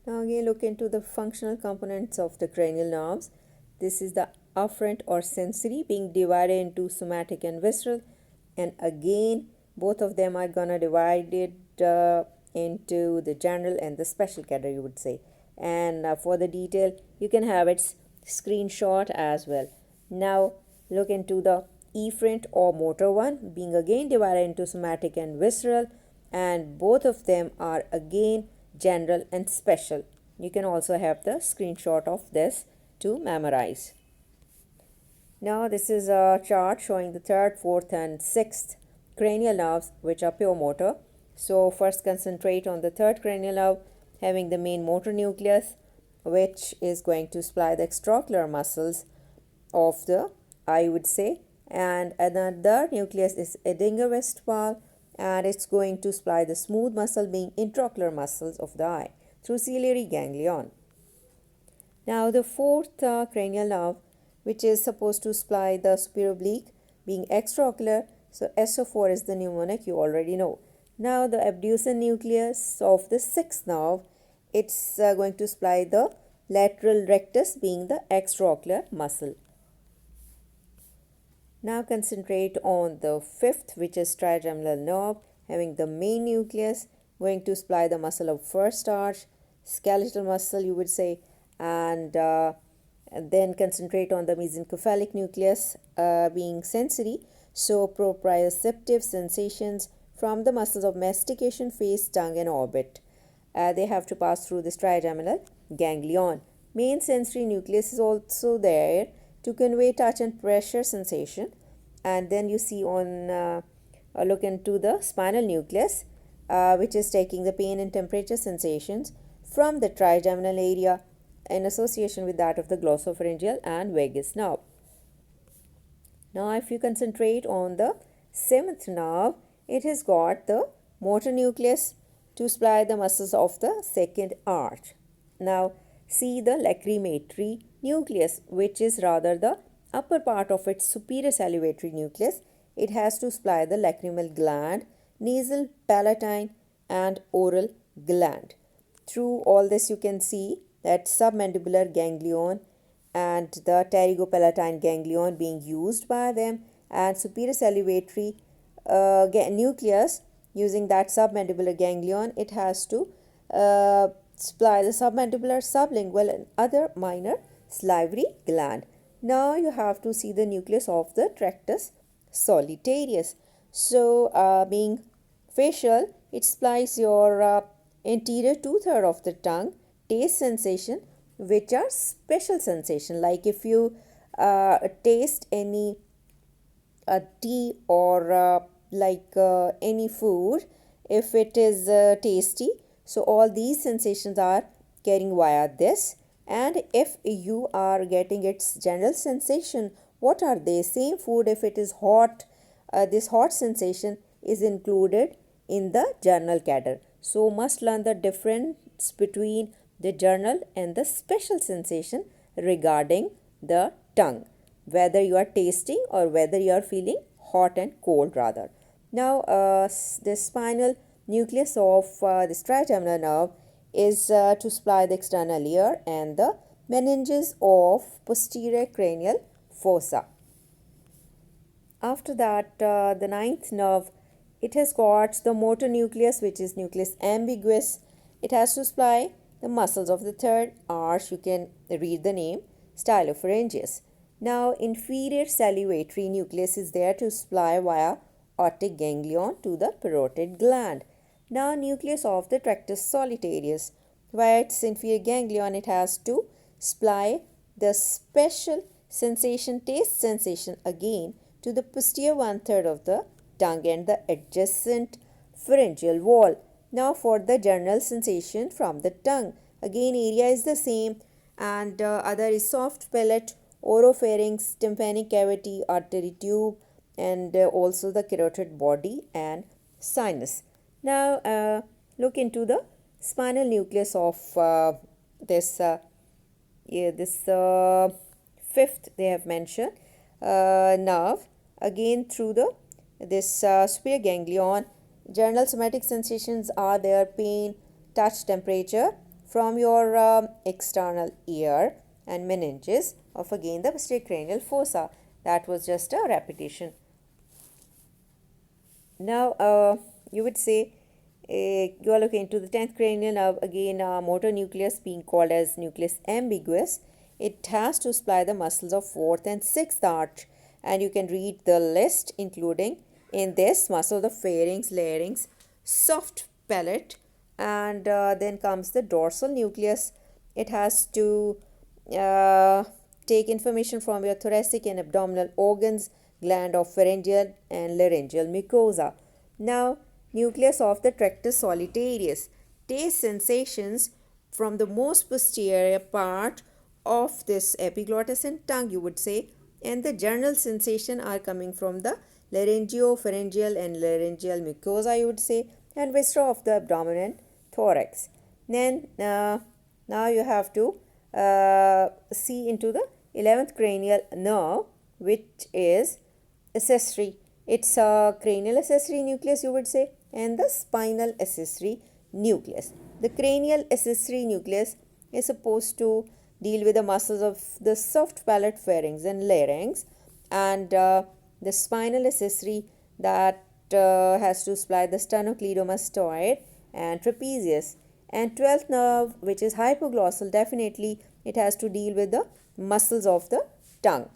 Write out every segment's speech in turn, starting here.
Now again look into the functional components of the cranial nerves. This is the afferent or sensory being divided into somatic and visceral, and again both of them are gonna divided into the general and the special category, you would say. And for the detail you can have its screenshot as well. Now look into the efferent or motor one being again divided into somatic and visceral, and both of them are again general and special. You can also have the screenshot of this to memorize. Now this is a chart showing the third, fourth and sixth cranial nerves which are pure motor. So first concentrate on the third cranial nerve having the main motor nucleus, which is going to supply the extraocular muscles of the eye, would say, and another nucleus is Edinger-Westphal, and it's going to supply the smooth muscle being intraocular muscles of the eye through ciliary ganglion. Now the fourth cranial nerve, which is supposed to supply the superior oblique being extraocular, so SO4 is the mnemonic you already know. Now the abducens nucleus of the sixth nerve, it's going to supply the lateral rectus being the extraocular muscle. Now concentrate on the fifth, which is trigeminal nerve having the main nucleus going to supply the muscle of first arch, skeletal muscle you would say, and then concentrate on the mesencephalic nucleus being sensory, so proprioceptive sensations from the muscles of mastication, face, tongue and orbit. They have to pass through this trigeminal ganglion. Main sensory nucleus is also there to convey touch and pressure sensation, and then you see on look into the spinal nucleus which is taking the pain and temperature sensations from the trigeminal area in association with that of the glossopharyngeal and vagus nerve. Now if you concentrate on the seventh nerve, it has got the motor nucleus to supply the muscles of the second arch. Now see the lacrimatory nucleus, which is rather the upper part of its superior salivatory nucleus. It has to supply the lacrimal gland, nasal, palatine and oral gland. Through all this you can see that submandibular ganglion and the pterygopalatine ganglion being used by them, and superior salivatory nucleus using that submandibular ganglion, it has to supply the submandibular, sublingual and other minor salivary gland. Now you have to see the nucleus of the tractus solitarius. So being facial, it supplies your anterior two-thirds of the tongue, taste sensation, which are special sensation, like if you taste any tea or any food, if it is tasty, so all these sensations are carrying via this. And if you are getting its general sensation, what are they? Same food, if it is hot, this hot sensation is included in the general cadre. So must learn the difference between the general and the special sensation regarding the tongue, whether you are tasting or whether you are feeling hot and cold rather. Now the spinal nucleus of this trigeminal nerve is to supply the external ear and the meninges of posterior cranial fossa. After that, the ninth nerve, it has got the motor nucleus, which is nucleus ambiguus. It has to supply the muscles of the third arch. You can read the name, stylopharyngeus. Now inferior salivatory nucleus is there to supply via otic ganglion to the parotid gland. Now nucleus of the tractus solitarius, via its inferior ganglion, it has to supply the special sensation, taste sensation again to the posterior one-third of the tongue and the adjacent pharyngeal wall. Now for the general sensation from the tongue, again area is the same, and other is soft palate, oropharynx, tympanic cavity, artery tube, and also the carotid body and sinus. Now look into the spinal nucleus of this fifth they have mentioned nerve, again through the superior ganglion. General somatic sensations are there: pain, touch, temperature, from your external ear and meninges of again the posterior cranial fossa. That was just a repetition. Now you would say you are looking into the 10th cranial nerve, again motor nucleus being called as nucleus ambiguus. It has to supply the muscles of 4th and 6th arch, and you can read the list including in this muscle the pharynx, larynx, soft palate, and then comes the dorsal nucleus. It has to take information from your thoracic and abdominal organs, gland of pharyngeal and laryngeal mucosa. Now, nucleus of the tractus solitarius. Taste sensations from the most posterior part of this epiglottis and tongue, you would say, and the general sensation are coming from the laryngopharyngeal and laryngeal mucosa, you would say, and viscera of the abdomen and thorax. Then now you have to see into the 11th cranial nerve, which is accessory. It's a cranial accessory nucleus, you would say, and the spinal accessory nucleus. The cranial accessory nucleus is supposed to deal with the muscles of the soft palate, pharynx and larynx, and the spinal accessory that has to supply the sternocleidomastoid and trapezius. And 12th nerve, which is hypoglossal, definitely it has to deal with the muscles of the tongue.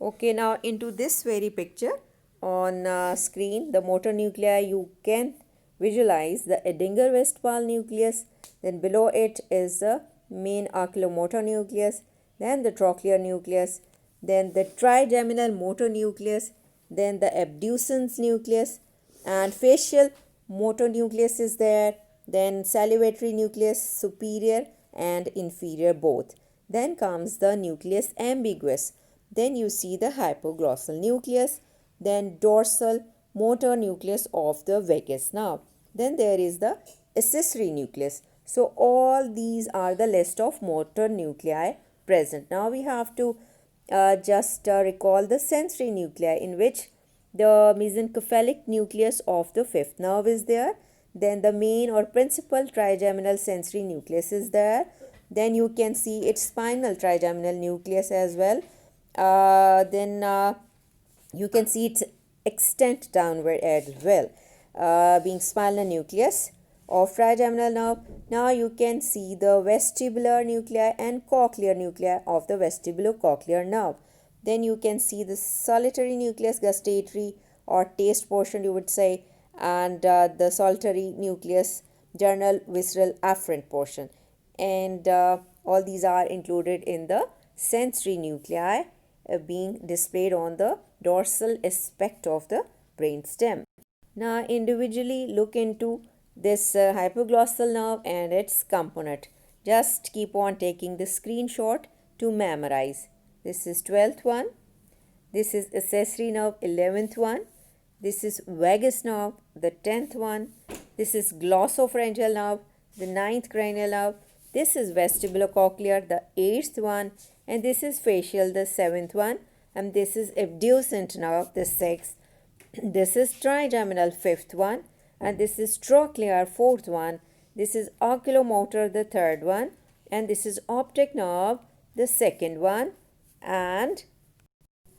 Okay, now into this very picture on screen, the motor nuclei, you can visualize the Edinger-Westphal nucleus, then below it is the main oculomotor nucleus, then the trochlear nucleus, then the trigeminal motor nucleus, then the abducens nucleus, and facial motor nucleus is there, then salivatory nucleus superior and inferior both. Then comes the nucleus ambiguus. Then you see the hypoglossal nucleus, then dorsal motor nucleus of the vagus nerve. Then there is the accessory nucleus. So all these are the list of motor nuclei present. Now we have to just recall the sensory nuclei, in which the mesencephalic nucleus of the fifth nerve is there. Then the main or principal trigeminal sensory nucleus is there. Then you can see its spinal trigeminal nucleus as well. Then you can see its extent downward as well, being spinal nucleus of trigeminal nerve. Now you can see the vestibular nuclei and cochlear nuclei of the vestibulocochlear nerve. Then you can see the solitary nucleus, gustatory or taste portion, you would say, and the solitary nucleus, general, visceral, afferent portion. And all these are included in the sensory nuclei being displayed on the dorsal aspect of the brainstem. Now individually look into this hypoglossal nerve and its component. Just keep on taking the screenshot to memorize. This is 12th one. This is accessory nerve, 11th one. This is vagus nerve, the 10th one. This is glossopharyngeal nerve, the 9th cranial nerve. This is vestibulocochlear, the 8th one. And this is facial, the 7th one. And this is abducent nerve, the 6th. This is trigeminal, 5th one. And this is trochlear, 4th one. This is oculomotor, the 3rd one. And this is optic nerve, the 2nd one. And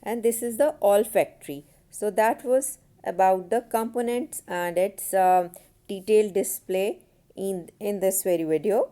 this is the olfactory. So that was about the components and its detailed display in this very video.